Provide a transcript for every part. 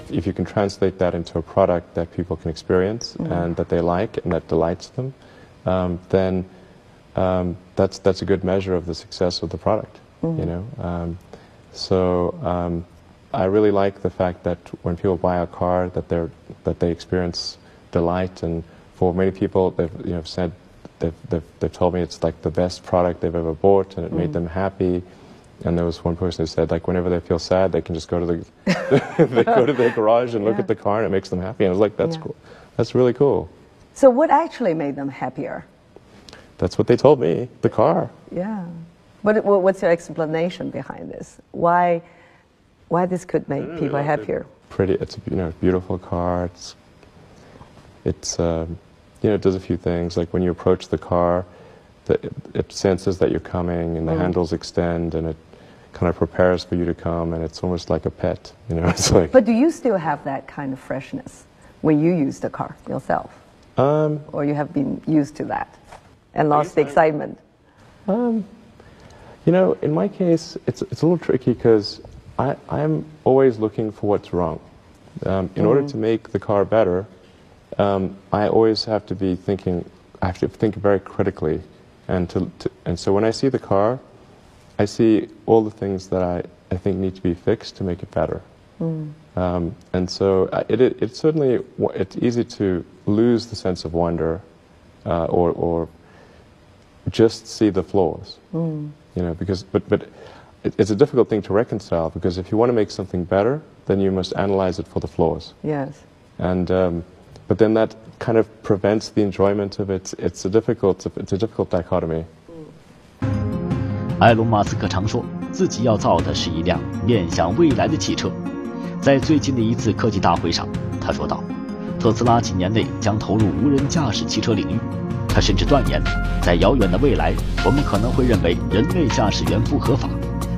if you can translate that into a product that people can experience and that they like and that delights them, then that's a good measure of the success of the product. You know, so I really like the fact that when people buy a car, that they experience delight, and for many people, they've said they've told me it's like the best product they've ever bought, and it made them happy. And there was one person who said, like, whenever they feel sad, they can just go to they go to their garage and look at the car, and it makes them happy. And I was like, that's cool. That's really cool. So what actually made them happier? That's what they told me, the car. Yeah. What's your explanation behind this? Why this could make people happier? It's a beautiful car. It's it does a few things. Like when you approach the car, it senses that you're coming, and the handles extend, and it kind of prepares for you to come, and it's almost like a pet, It's like. But do you still have that kind of freshness when you use the car yourself, or you have been used to that and lost the excitement? In my case, it's a little tricky because I'm always looking for what's wrong. In order to make the car better, I always have to be thinking. I have to think very critically. And so when I see the car, I see all the things that I think need to be fixed to make it better. And so it's certainly it's easy to lose the sense of wonder, or just see the flaws. Because but it's a difficult thing to reconcile, because if you want to make something better, then you must analyze it for the flaws. Yes. And but then that kind of prevents the enjoyment of it. It's a difficult dichotomy. 埃隆·马斯克常说自己要造的是一辆面向未来的汽车。在最近的一次科技大会上，他说道，特斯拉几年内将投入无人驾驶汽车领域。他甚至断言，在遥远的未来，我们可能会认为人类驾驶员不合法，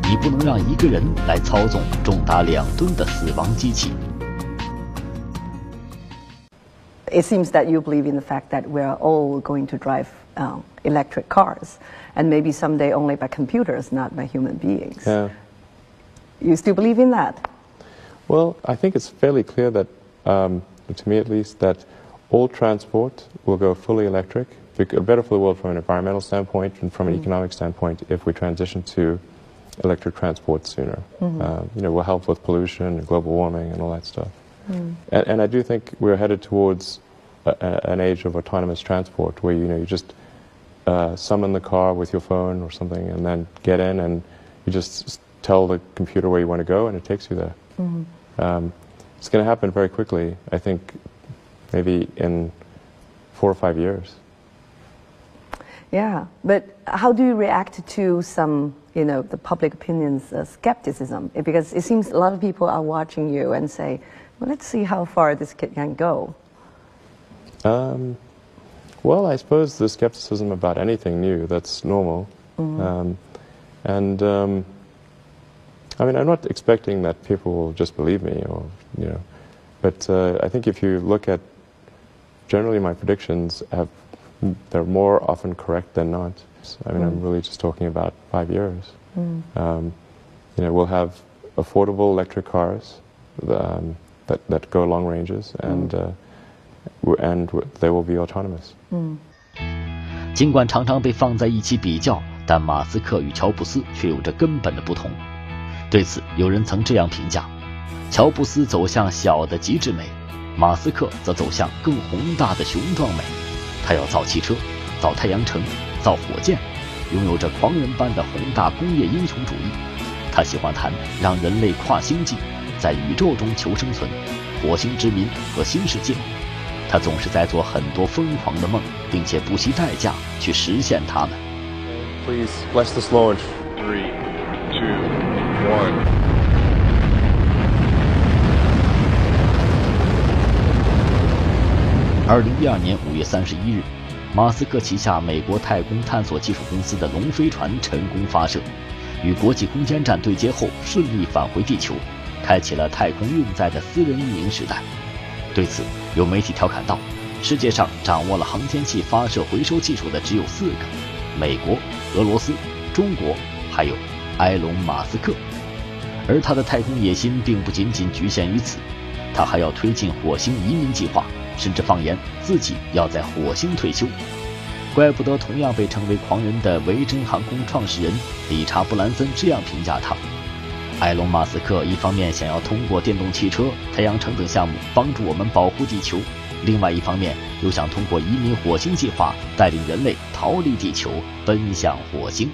你不能让一个人来操纵重达2吨的死亡机器。It seems that you believe in the fact that we're all going to drive electric cars, and maybe someday only by computers, not by human beings. Yeah. You still believe in that? Well, I think it's fairly clear that, to me at least, that all transport will go fully electric. Better for the world from an environmental standpoint and from an economic standpoint if we transition to electric transport sooner. Will help with pollution and global warming and all that stuff. And I do think we're headed towards an age of autonomous transport where you just summon the car with your phone or something, and then get in, and you just tell the computer where you want to go, and it takes you there. It's going to happen very quickly. I think maybe in 4 or 5 years. Yeah, but how do you react to some, the public opinion's skepticism? Because it seems a lot of people are watching you and say, well, let's see how far this can go. Well, I suppose the skepticism about anything new, that's normal. I mean, I'm not expecting that people will just believe me, but I think if you look at, generally my predictions they're more often correct than not. I mean, I'm really just talking about 5 years. We'll have affordable electric cars that go long ranges, and they will be autonomous. 尽管常常被放在一起比较，但马斯克与乔布斯却有着根本的不同。对此，有人曾这样评价：乔布斯走向小的极致美，马斯克则走向更宏大的雄壮美。他要造汽车，造太阳城，造火箭，拥有着狂人般的宏大工业英雄主义。他喜欢谈让人类跨星际，在宇宙中求生存，火星殖民和新世界。他总是在做很多疯狂的梦，并且不惜代价去实现它们。Please bless this launch. 3, 2, 1. 2012年5月31日，马斯克旗下美国太空探索技术公司的龙飞船成功发射，与国际空间站对接后顺利返回地球，开启了太空运载的私人运营时代。对此，有媒体调侃道：“世界上掌握了航天器发射回收技术的只有4个：美国、俄罗斯、中国，还有埃隆·马斯克。”而他的太空野心并不仅仅局限于此，他还要推进火星移民计划，甚至放言自己要在火星退休。怪不得同样被称为狂人的维珍航空创始人理查·布兰森这样评价他：埃隆·马斯克一方面想要通过电动汽车、太阳城等项目帮助我们保护地球，另外一方面又想通过移民火星计划带领人类逃离地球，奔向火星。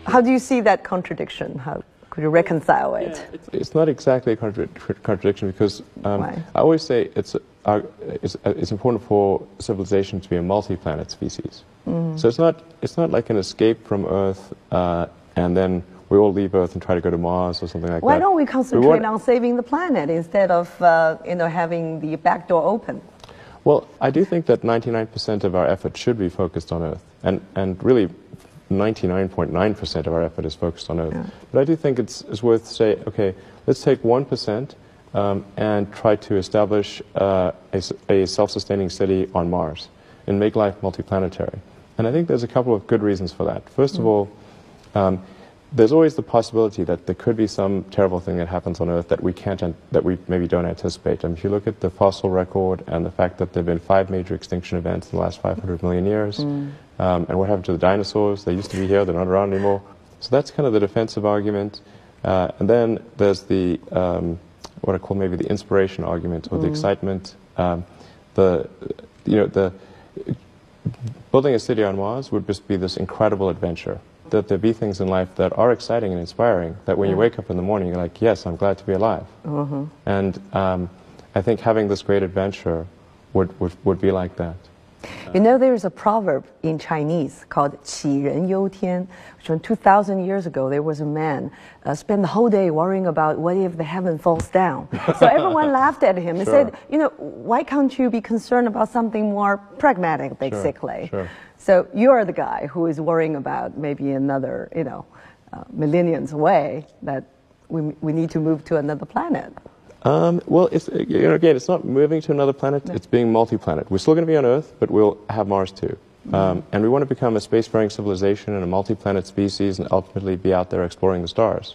How do you see that contradiction? How could you reconcile it? It's not exactly a contradiction because I always say it's important for civilization to be a multi-planet species. So it's not like an escape from Earth and then we all leave Earth and try to go to Mars or something like that. Why don't we concentrate on saving the planet instead of having the back door open? Well, I do think that 99% of our effort should be focused on Earth, and really 99.9% of our effort is focused on Earth. Yeah. But I do think it's worth saying, okay, let's take 1% and try to establish a self-sustaining city on Mars and make life multiplanetary. And I think there's a couple of good reasons for that. First of all, there's always the possibility that there could be some terrible thing that happens on Earth that we maybe don't anticipate. If you look at the fossil record and the fact that there have been 5 major extinction events in the last 500 million years, and what happened to the dinosaurs? They used to be here, they're not around anymore. So that's kind of the defensive argument. And then there's the what I call maybe the inspiration argument or the excitement. Building a city on Mars would just be this incredible adventure. That there be things in life that are exciting and inspiring, that when you wake up in the morning, you're like, yes, I'm glad to be alive. And I think having this great adventure would be like that. You know, there's a proverb in Chinese called 杞人忧天, which 2,000 years ago, there was a man spent the whole day worrying about what if the heaven falls down. So everyone laughed at him and said, why can't you be concerned about something more pragmatic, basically? Sure. So you're the guy who is worrying about maybe another, millenniums away that we need to move to another planet. Well, again, it's not moving to another planet, it's being multi-planet. We're still going to be on Earth, but we'll have Mars too. And we want to become a spacefaring civilization and a multi-planet species and ultimately be out there exploring the stars.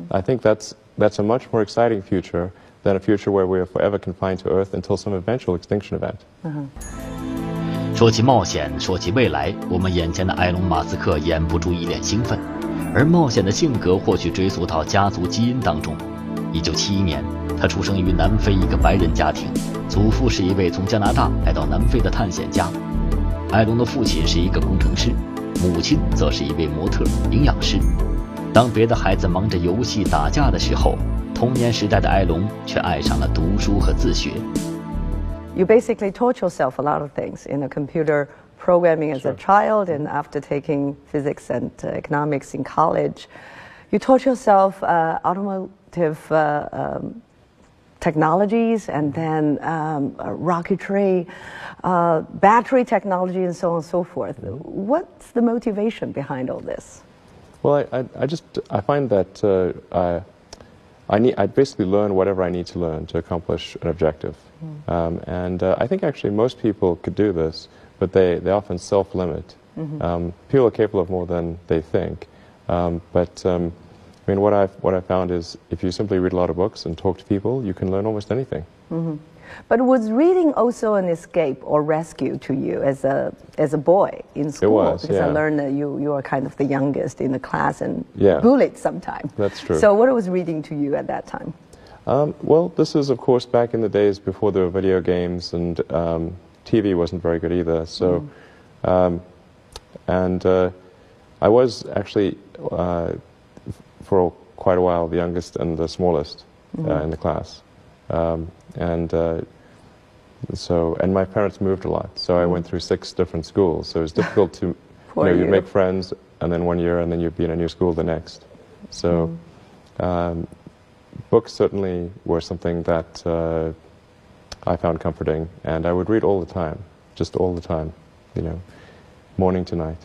I think that's a much more exciting future than a future where we are forever confined to Earth until some eventual extinction event. 说起冒险，说起未来，我们眼前的埃隆·马斯克掩不住一脸兴奋，而冒险的性格或许追溯到家族基因当中。1971年，他出生于南非一个白人家庭，祖父是一位从加拿大来到南非的探险家。埃隆的父亲是一个工程师，母亲则是一位模特、营养师。当别的孩子忙着游戏、打架的时候，童年时代的埃隆却爱上了读书和自学。You basically taught yourself a lot of things in computer programming as a child, and after taking physics and economics in college, you taught yourself automotive technologies, and then rocketry, battery technology, and so on and so forth. What's the motivation behind all this? Well, I find that I basically learn whatever I need to learn to accomplish an objective. And I think actually most people could do this, but they often self-limit. People are capable of more than they think. But I mean, what I found is if you simply read a lot of books and talk to people, you can learn almost anything. But was reading also an escape or rescue to you as a boy in school? It was, because I learned that you are kind of the youngest in the class and bullied sometimes. That's true. So what was reading to you at that time? Well, this is, of course, back in the days before there were video games, and TV wasn't very good either. So, I was actually, for quite a while, the youngest and the smallest in the class. And my parents moved a lot, so I went through 6 different schools. So it was difficult to, you'd make friends, and then one year, and then you'd be in a new school the next. So, books certainly were something that I found comforting, and I would read all the time, just all the time, morning to night.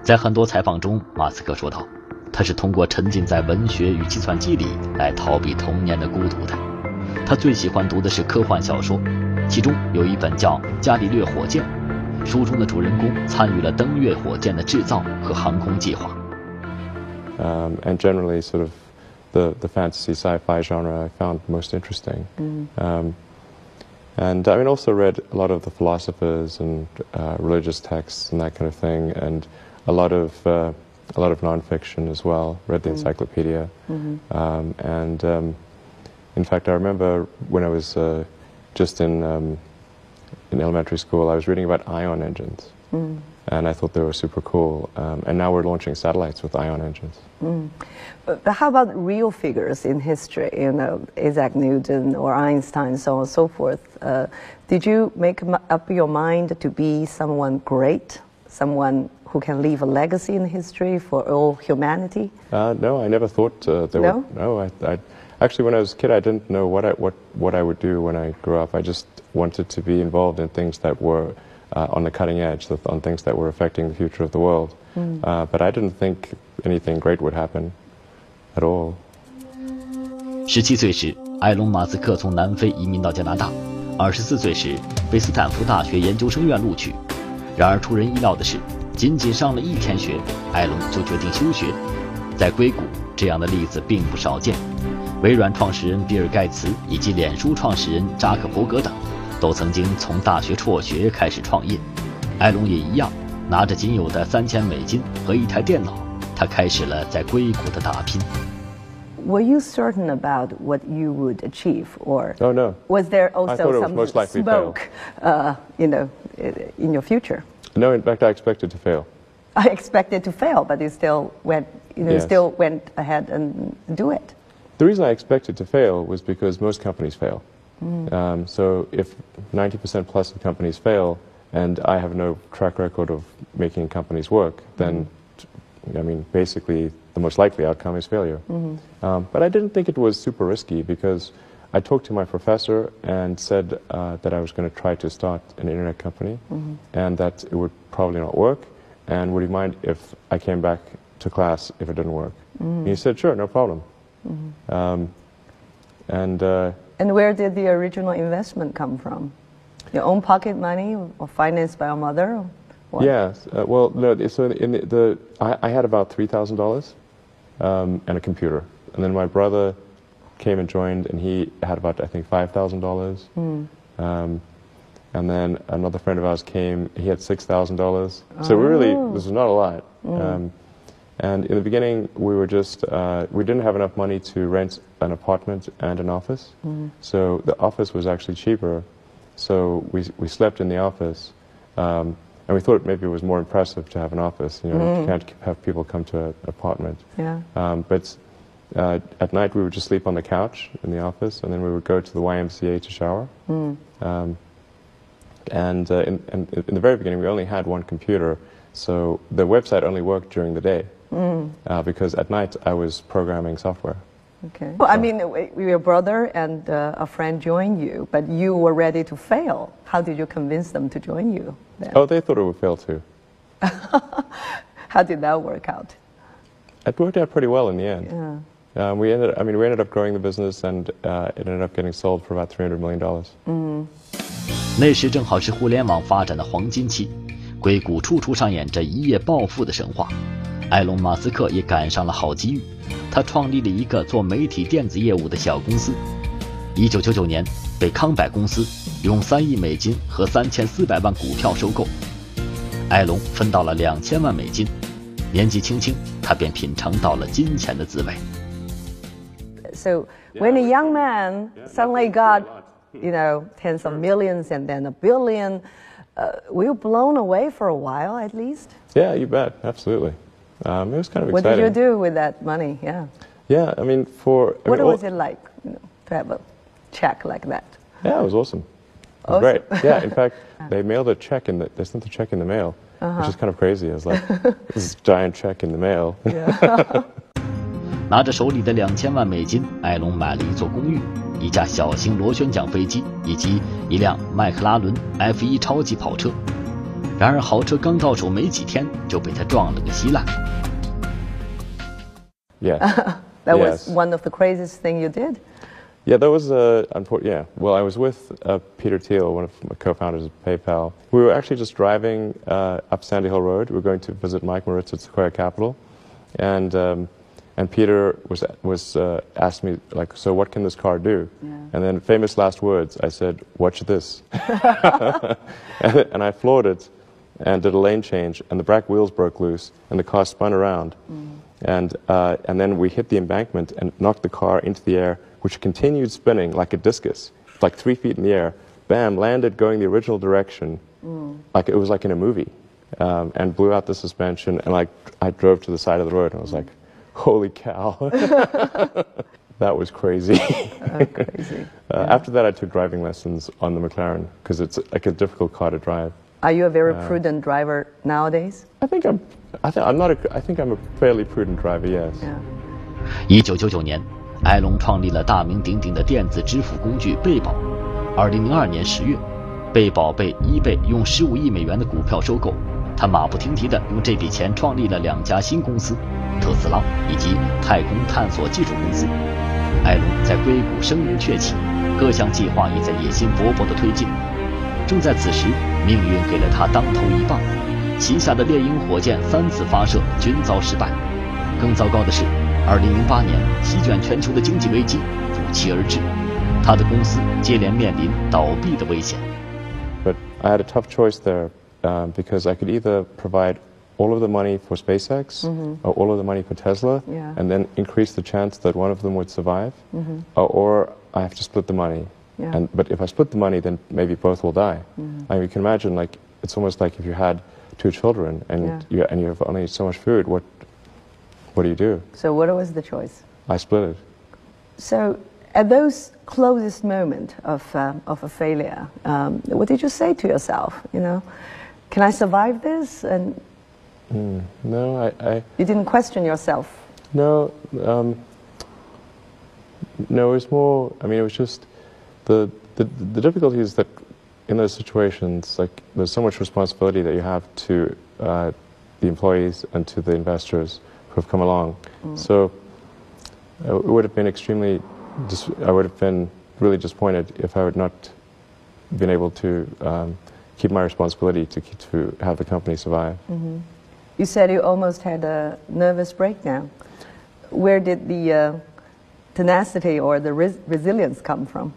在很多采访中，马斯克说道，他是通过沉浸在文学与计算机里来逃避童年的孤独的。他最喜欢读的是科幻小说，其中有一本叫《伽利略火箭》，书中的主人公参与了登月火箭的制造和航空计划。And generally, sort of, the fantasy sci-fi genre I found most interesting. And I mean, also read a lot of the philosophers and religious texts and that kind of thing, and a lot of nonfiction as well. Read the encyclopedia, in fact, I remember when I was just in elementary school, I was reading about ion engines, and I thought they were super cool. And now we're launching satellites with ion engines. But how about real figures in history, you know, Isaac Newton or Einstein, so on and so forth? Did you make up your mind to be someone great, someone who can leave a legacy in history for all humanity? No, I never thought they No? would. No, I actually, when I was a kid, I didn't know what I would do when I grew up. I just wanted to be involved in things that were on the cutting edge, on things that were affecting the future of the world. But I didn't think anything great would happen at all. 17岁时，埃隆·马斯克从南非移民到加拿大；24岁时被斯坦福大学研究生院录取。然而出人意料的是，仅仅上了1天学，埃隆就决定休学。在硅谷，这样的例子并不少见。微软创始人比尔·盖茨以及脸书创始人扎克伯格等，都曾经从大学辍学开始创业。埃隆也一样，拿着仅有的$3000和一台电脑，他开始了在硅谷的打拼。Were you certain about what you would achieve, or Oh no. was there I thought also it would some most likely smoke, you know, in your future? No, in fact, I expected to fail. I expected to fail, but you still went, you know, Yes. still went ahead and do it. The reason I expected to fail was because most companies fail. So if 90% plus of companies fail, and I have no track record of making companies work, then, I mean, basically, the most likely outcome is failure. But I didn't think it was super risky because I talked to my professor and said that I was going to try to start an internet company and that it would probably not work, and would he mind if I came back to class if it didn't work? And he said, sure, no problem. And where did the original investment come from? Your own pocket money, or financed by your mother? Or what? Yes. Well, no. So I had about $3,000 and a computer, and then my brother came and joined, and he had about, I think, $5,000. And then another friend of ours came. He had $6,000. So this was not a lot. And in the beginning, we were just we didn't have enough money to rent an apartment and an office. So the office was actually cheaper. So we slept in the office. And we thought maybe it was more impressive to have an office. You know, you can't have people come to an apartment. Yeah. But at night we would just sleep on the couch in the office, and then we would go to the YMCA to shower. And in the very beginning, we only had one computer, so the website only worked during the day because at night I was programming software. Okay. Well, I mean, your brother and a friend joined you, but you were ready to fail. How did you convince them to join you then? Oh, they thought it would fail too. How did that work out? It worked out pretty well in the end. Yeah. We ended up growing the business, and it ended up getting sold for about $300 million. 那时正好是互联网发展的黄金期，硅谷处处上演着一夜暴富的神话。埃隆·马斯克也赶上了好机遇，他创立了一个做媒体电子业务的小公司。1999年，被康柏公司用$3亿和3400万股票收购。埃隆分到了$2000万，年纪轻轻，他便品尝到了金钱的滋味。So when a young man suddenly got, you know, tens of millions and then a billion, were you blown away for a while at least? Yeah, you bet. Absolutely. It was kind of What exciting. did you do with that money? Yeah. Yeah, I mean, What was it like, you know, to have a check like that? Yeah, it was awesome. It was great. Yeah, in fact, they mailed a check they sent the check in the mail, which is kind of crazy. It was like, this giant check in the mail. Yeah. 拿着手里的$2000万，埃隆买了一座公寓、一架小型螺旋桨飞机以及一辆麦克拉伦 F1 超级跑车。然而豪车刚到手没几天，就被他撞了个稀烂。Yeah. That was one of the craziest thing you did? Yeah, that was yeah. Well, I was with Peter Thiel, one of my co-founders of PayPal. We were actually just driving up Sandy Hill Road. We were going to visit Mike Moritz at Sequoia Capital, and and Peter was asked me, like, so what can this car do? Yeah. And then famous last words, I said, watch this. and I floored it and did a lane change, and the back wheels broke loose, and the car spun around. And then we hit the embankment and knocked the car into the air, which continued spinning like a discus, like 3 feet in the air. Bam, landed going the original direction, like it was like in a movie, and blew out the suspension. And like I drove to the side of the road, and I was like, "Holy cow!" That was crazy. Crazy. After that, I took driving lessons on the McLaren because it's like a difficult car to drive. Are you a very prudent driver nowadays? I think I'm a fairly prudent driver. Yes. Yeah.1999年，埃隆创立了大名鼎鼎的电子支付工具贝宝。2002年10月，贝宝被eBay用15亿美元的股票收购，他马不停蹄地用这笔钱创立了2家新公司，特斯拉以及太空探索技术公司。埃隆在硅谷声名鹊起，各项计划也在野心勃勃地推进。正在此时，命运给了他当头一棒，旗下的猎鹰火箭3次发射均遭失败。更糟糕的是，2008年席卷全球的经济危机如期而至，他的公司接连面临倒闭的危险。But I had a tough choice there because I could either provide all of the money for SpaceX or all of the money for Tesla, and then increase the chance that one of them would survive, or I have to split the money. Yeah. But if I split the money, then maybe both will die. I mean, you can imagine, like, it's almost like if you had 2 children and you have only so much food, what do you do? So what was the choice? I split it. So at those closest moment of a failure, what did you say to yourself? You know, can I survive this? And no, you didn't question yourself. No, no, it was more. I mean, it was just the difficulty is that in those situations, like, there's so much responsibility that you have to the employees and to the investors who have come along. So it would have been I would have been really disappointed if I had not been able to keep my responsibility to have the company survive. You said you almost had a nervous breakdown. Where did the tenacity or the resilience come from?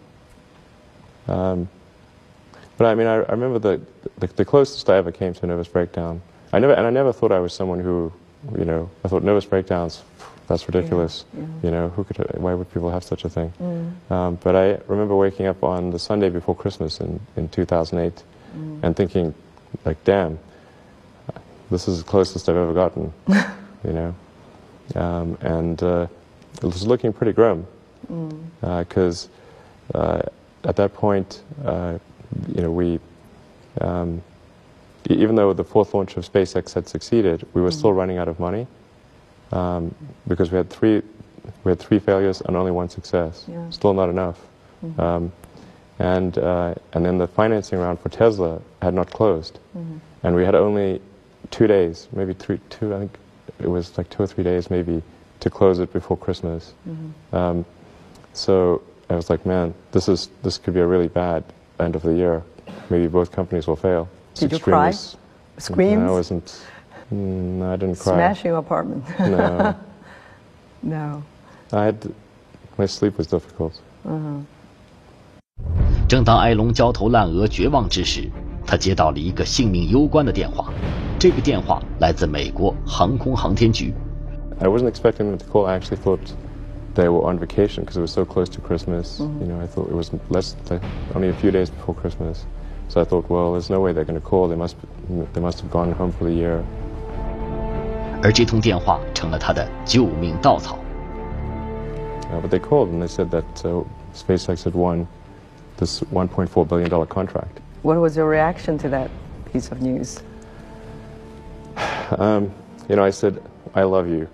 But I mean, I remember the closest I ever came to a nervous breakdown. I never thought I was someone who, you know, I thought nervous breakdowns, that's ridiculous. You know, why would people have such a thing? But I remember waking up on the Sunday before Christmas in 2008 and thinking, like, damn, this is the closest I've ever gotten, you know. And it was looking pretty grim because at that point, you know, we, even though the 4th launch of SpaceX had succeeded, we were still running out of money because we had three failures and only 1 success. Still not enough. And then the financing round for Tesla had not closed, and we had only 2 days, maybe two. I think it was like 2 or 3 days, maybe, to close it before Christmas. So I was like, man, this could be a really bad end of the year. Maybe both companies will fail. Did you cry? Screams? No, I wasn't. No, I didn't cry. Smash your apartment? No. No. My sleep was difficult. 正当埃隆焦头烂额、绝望之时，他接到了一个性命攸关的电话。这个电话来自美国航空航天局。I wasn't expecting them to call. I actually thought they were on vacation because it was so close to Christmas. You know, I thought it was only a few days before Christmas. So I thought, well, there's no way they're going to call. They must have gone home for the year. 而这通电话成了他的救命稻草。But they called and they said that SpaceX had won this $1.4 billion contract. What was your reaction to that piece of news? You know, I said, I love you.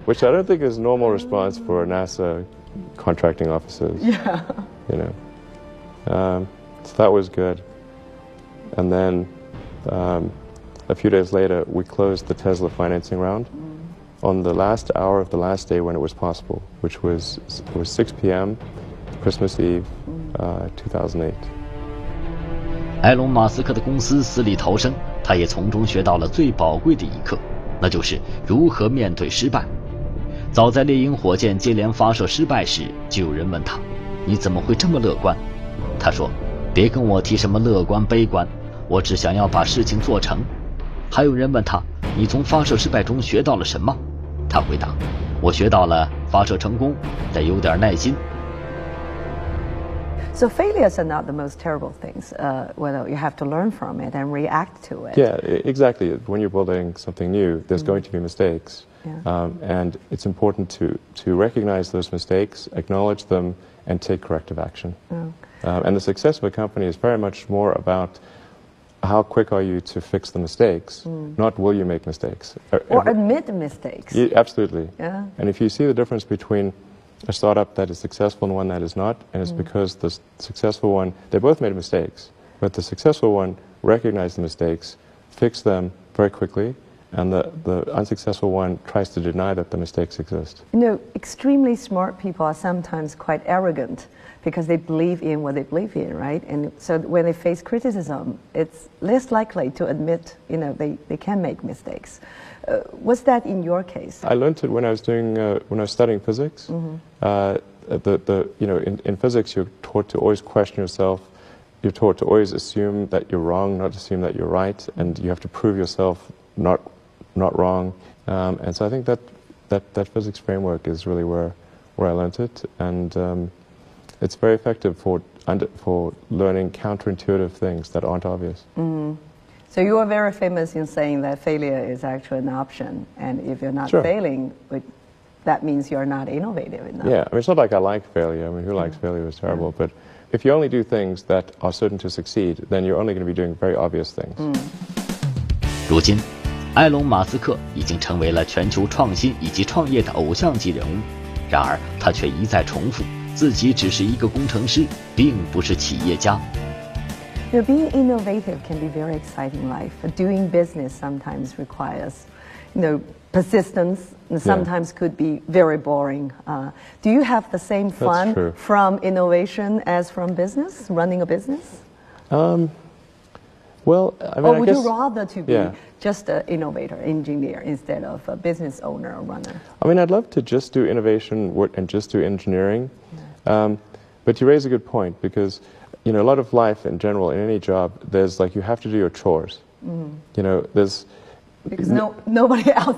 Which I don't think is a normal response for NASA contracting officers. Yeah. You know. So that was good. And then a few days later, we closed the Tesla financing round on the last hour of the last day when it was possible, which was 6 p.m. Christmas Eve, 2008. 埃隆·马斯克的公司死里逃生，他也从中学到了最宝贵的一课：那就是如何面对失败。早在猎鹰火箭接连发射失败时，就有人问他：“你怎么会这么乐观？”他说：“别跟我提什么乐观悲观，我只想要把事情做成。”还有人问他：“你从发射失败中学到了什么？”他回答：“我学到了发射成功得有点耐心。” So failures are not the most terrible things. Whether you have to learn from it and react to it. Yeah, exactly. When you're building something new, there's going to be mistakes. Yeah. And it's important to recognize those mistakes, acknowledge them, and take corrective action. And the success of a company is very much more about how quick are you to fix the mistakes, not will you make mistakes. Or admit mistakes. Yeah, absolutely. Yeah. And if you see the difference between a startup that is successful and one that is not, and it's because the successful one, they both made mistakes, but the successful one recognized the mistakes, fixed them very quickly, and the unsuccessful one tries to deny that the mistakes exist. You know, extremely smart people are sometimes quite arrogant because they believe in what they believe in, right? And so when they face criticism, it's less likely to admit, you know, they can make mistakes. Was that in your case? I learned it when I was studying physics. You know, in physics, you're taught to always question yourself. You're taught to always assume that you're wrong, not assume that you're right, and you have to prove yourself not wrong. And so I think that physics framework is really where I learned it, and it's very effective for learning counterintuitive things that aren't obvious. So you are very famous in saying that failure is actually an option, and if you're not Sure. failing, that means you're not innovative enough. Yeah, I mean, it's not like I like failure. I mean, who likes failure is terrible. But if you only do things that are certain to succeed, then you're only going to be doing very obvious things. 如今，埃隆·马斯克已经成为了全球创新以及创业的偶像级人物。然而，他却一再重复，自己只是一个工程师，并不是企业家。You know, being innovative can be very exciting in life, but doing business sometimes requires, you know, persistence, and sometimes could be very boring. Do you have the same fun true. from innovation as from business, running a business? Well, I mean, Or I would guess, you rather to be yeah. just an innovator, engineer, instead of a business owner or runner? I mean, I'd love to just do innovation and just do engineering. But you raise a good point, because you know, a lot of life in general, in any job, there's like you have to do your chores. You know, there's Because nobody else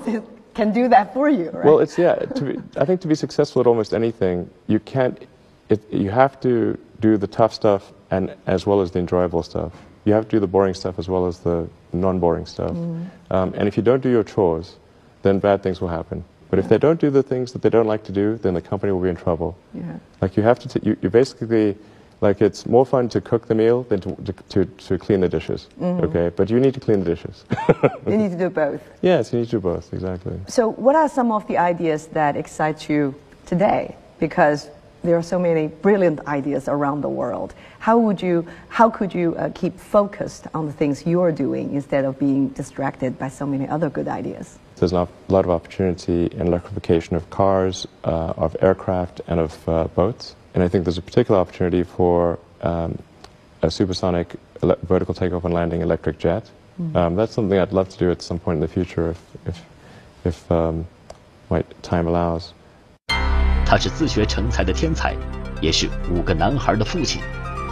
can do that for you, right? well, it's I think to be successful at almost anything, you have to do the tough stuff and as well as the enjoyable stuff. You have to do the boring stuff as well as the non-boring stuff. And if you don't do your chores, then bad things will happen. But if they don't do the things that they don't like to do, then the company will be in trouble. Yeah. Like you have to, you basically, like it's more fun to cook the meal than to clean the dishes. Okay, but you need to clean the dishes. You need to do both. Yes, you need to do both, exactly. So what are some of the ideas that excite you today? Because there are so many brilliant ideas around the world. How could you keep focused on the things you're doing instead of being distracted by so many other good ideas? There's a lot of opportunity in electrification of cars, of aircraft, and of boats. And I think there's a particular opportunity for a supersonic vertical takeoff and landing electric jet. That's something I'd love to do at some point in the future if my time allows. 他是自学成才的天才，也是5个男孩的父亲。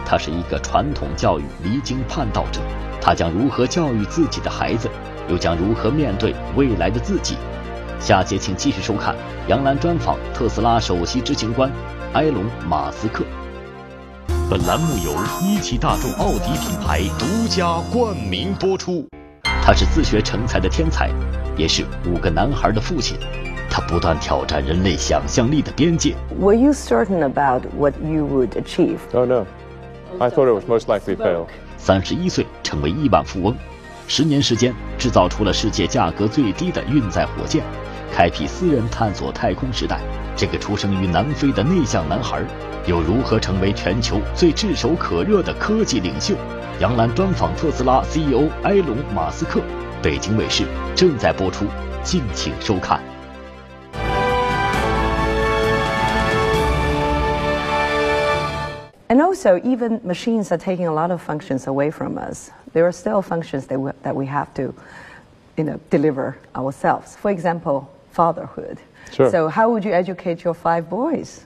他是一个传统教育离经叛道者。他将如何教育自己的孩子，又将如何面对未来的自己？下节请继续收看杨澜专访特斯拉首席执行官埃隆·马斯克。本栏目由一汽大众奥迪品牌独家冠名播出。他是自学成才的天才，也是5个男孩的父亲。他不断挑战人类想象力的边界。Were you certain about what you would achieve? Oh no, I thought it was most likely fail. 31岁成为亿万富翁，10年时间制造出了世界价格最低的运载火箭，开辟私人探索太空时代。这个出生于南非的内向男孩，又如何成为全球最炙手可热的科技领袖？杨澜专访特斯拉 CEO 埃隆·马斯克，北京卫视正在播出，敬请收看。And also, even machines are taking a lot of functions away from us. There are still functions that we have to deliver ourselves. For example, fatherhood. Sure. So how would you educate your 5 boys?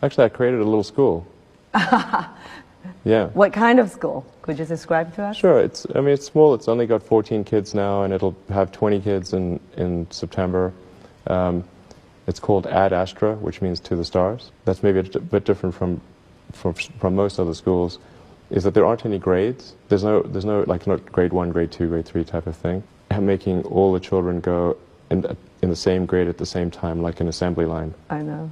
Actually, I created a little school. Yeah. What kind of school? Could you describe to us? Sure. It's small. It's only got 14 kids now, and it'll have 20 kids in September. It's called Ad Astra, which means to the stars. That's maybe a bit different from most other schools, is that there aren't any grades. There's no like not grade 1, grade 2, grade 3 type of thing. Making all the children go in the same grade at the same time, like an assembly line. I know.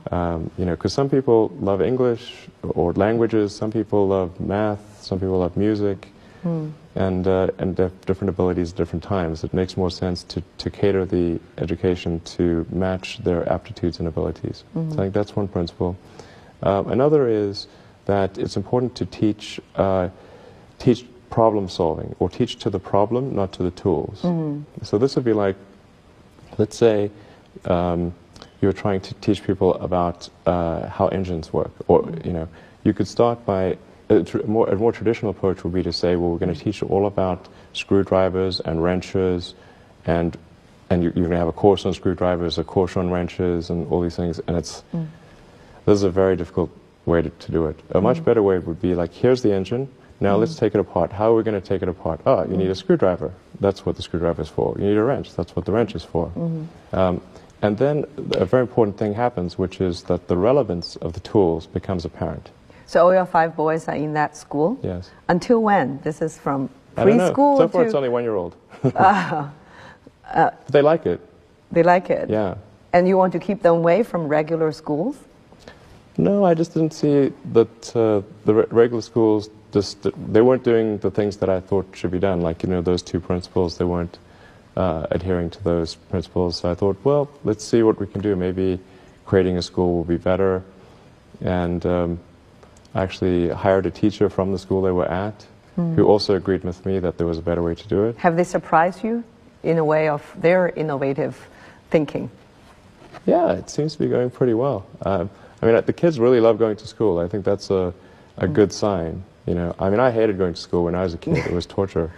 Because some people love English or languages, some people love math, some people love music, and they have different abilities at different times. It makes more sense to cater the education to match their aptitudes and abilities. So I think that's one principle. Another is that it's important to teach problem solving, or teach to the problem, not to the tools. So this would be like, let's say you're trying to teach people about how engines work, or you could start by a more traditional approach would be to say, well, we're going to teach you all about screwdrivers and wrenches, and you're going to have a course on screwdrivers, a course on wrenches, and all these things. And this is a very difficult way to do it. A much better way would be like, here's the engine. Now let's take it apart. How are we going to take it apart? Oh, you need a screwdriver. That's what the screwdriver is for. You need a wrench. That's what the wrench is for. And then a very important thing happens, which is that the relevance of the tools becomes apparent. So all your 5 boys are in that school? Yes. Until when? This is from I don't know. preschool So far to... it's only 1-year-old. But they like it. They like it? Yeah. And you want to keep them away from regular schools? No, I just didn't see that the regular schools, they weren't doing the things that I thought should be done. Like, those 2 principles, they weren't adhering to those principles. So I thought, well, let's see what we can do. Maybe creating a school will be better. And I actually hired a teacher from the school they were at, who also agreed with me that there was a better way to do it. Have they surprised you in a way of their innovative thinking? Yeah, it seems to be going pretty well. The kids really love going to school. I think that's a good sign. I hated going to school when I was a kid. It was torture.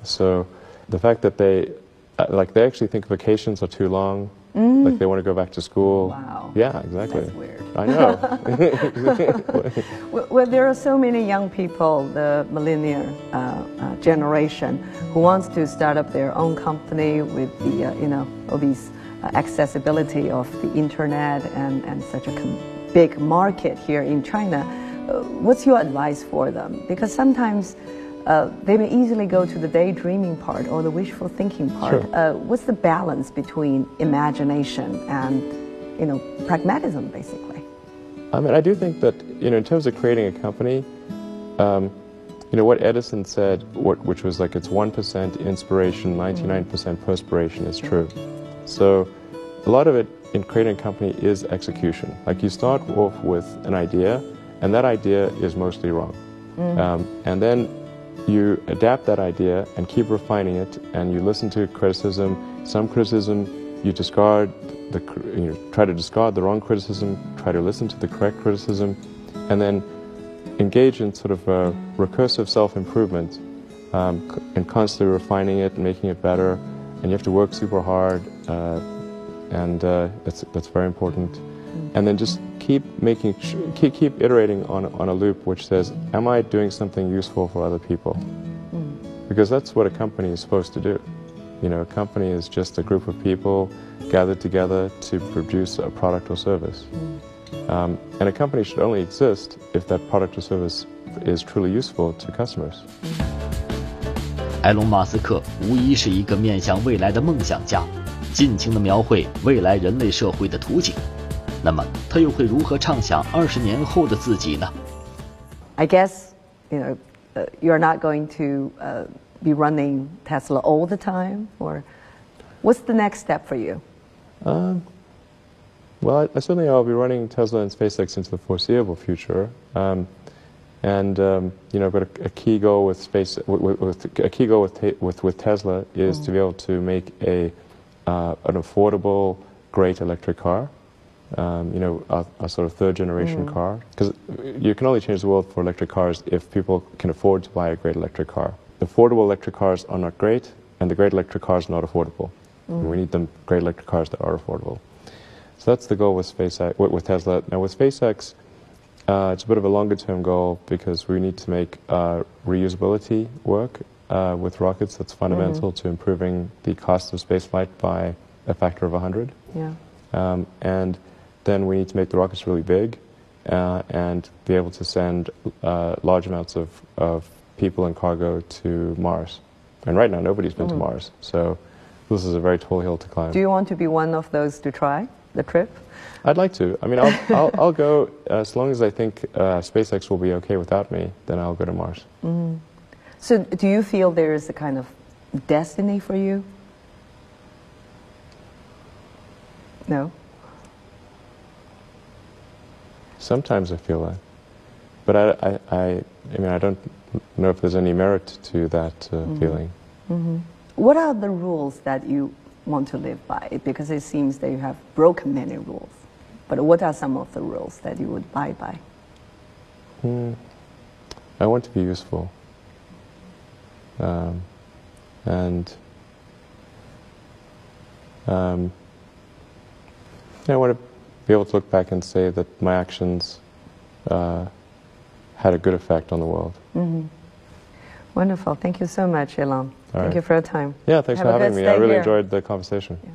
So the fact that they actually think vacations are too long, like they want to go back to school. Wow. Yeah, exactly. That's weird. I know. Well, there are so many young people, the millennial generation, who wants to start up their own company with the, all these accessibility of the internet and such a big market here in China. What's your advice for them? Because sometimes they may easily go to the daydreaming part or the wishful thinking part. Sure. What's the balance between imagination and, pragmatism, basically? I do think that, in terms of creating a company, what Edison said, which was like it's 1% inspiration, 99% perspiration, is true. So a lot of it in creating a company is execution. Like, you start off with an idea, and that idea is mostly wrong. And then you adapt that idea and keep refining it, and you listen to criticism. Some criticism you discard, try to discard the wrong criticism, try to listen to the correct criticism, and then engage in sort of recursive self-improvement and constantly refining it and making it better. And you have to work super hard, and that's very important. And then just keep iterating on a loop which says, am I doing something useful for other people? Because that's what a company is supposed to do. A company is just a group of people gathered together to produce a product or service. And a company should only exist if that product or service is truly useful to customers. 埃隆·马斯克无疑是一个面向未来的梦想家，尽情地描绘未来人类社会的图景。那么，他又会如何畅想20年后的自己呢？ I guess, you're not going to be running Tesla all the time, or what's the next step for you? Well, certainly I'll be running Tesla and SpaceX into the foreseeable future. I've got a key goal with with Tesla is to be able to make an affordable, great electric car. A sort of 3rd generation car, because you can only change the world for electric cars if people can afford to buy a great electric car. Affordable electric cars are not great, and the great electric cars are not affordable. And we need them great electric cars that are affordable. So that's the goal with SpaceX, with Tesla. Now with SpaceX, it's a bit of a longer-term goal because we need to make reusability work with rockets. That's fundamental to improving the cost of spaceflight by a factor of 100. Yeah. And then we need to make the rockets really big and be able to send large amounts of people and cargo to Mars. And right now, nobody's been to Mars. So this is a very tall hill to climb. Do you want to be one of those to try the trip? I'd like to. I mean, I'll go as long as I think SpaceX will be okay without me, then I'll go to Mars. So do you feel there is a kind of destiny for you? No? Sometimes I feel that. But I mean, I don't know if there's any merit to that feeling. What are the rules that you want to live by? Because it seems that you have broken many rules. But what are some of the rules that you would abide by? I want to be useful. And I want to be able to look back and say that my actions had a good effect on the world. Wonderful. Thank you so much, Elon. Thank you for your time. Yeah, thanks Have for a having good me. I stay really here. enjoyed the conversation. Yeah.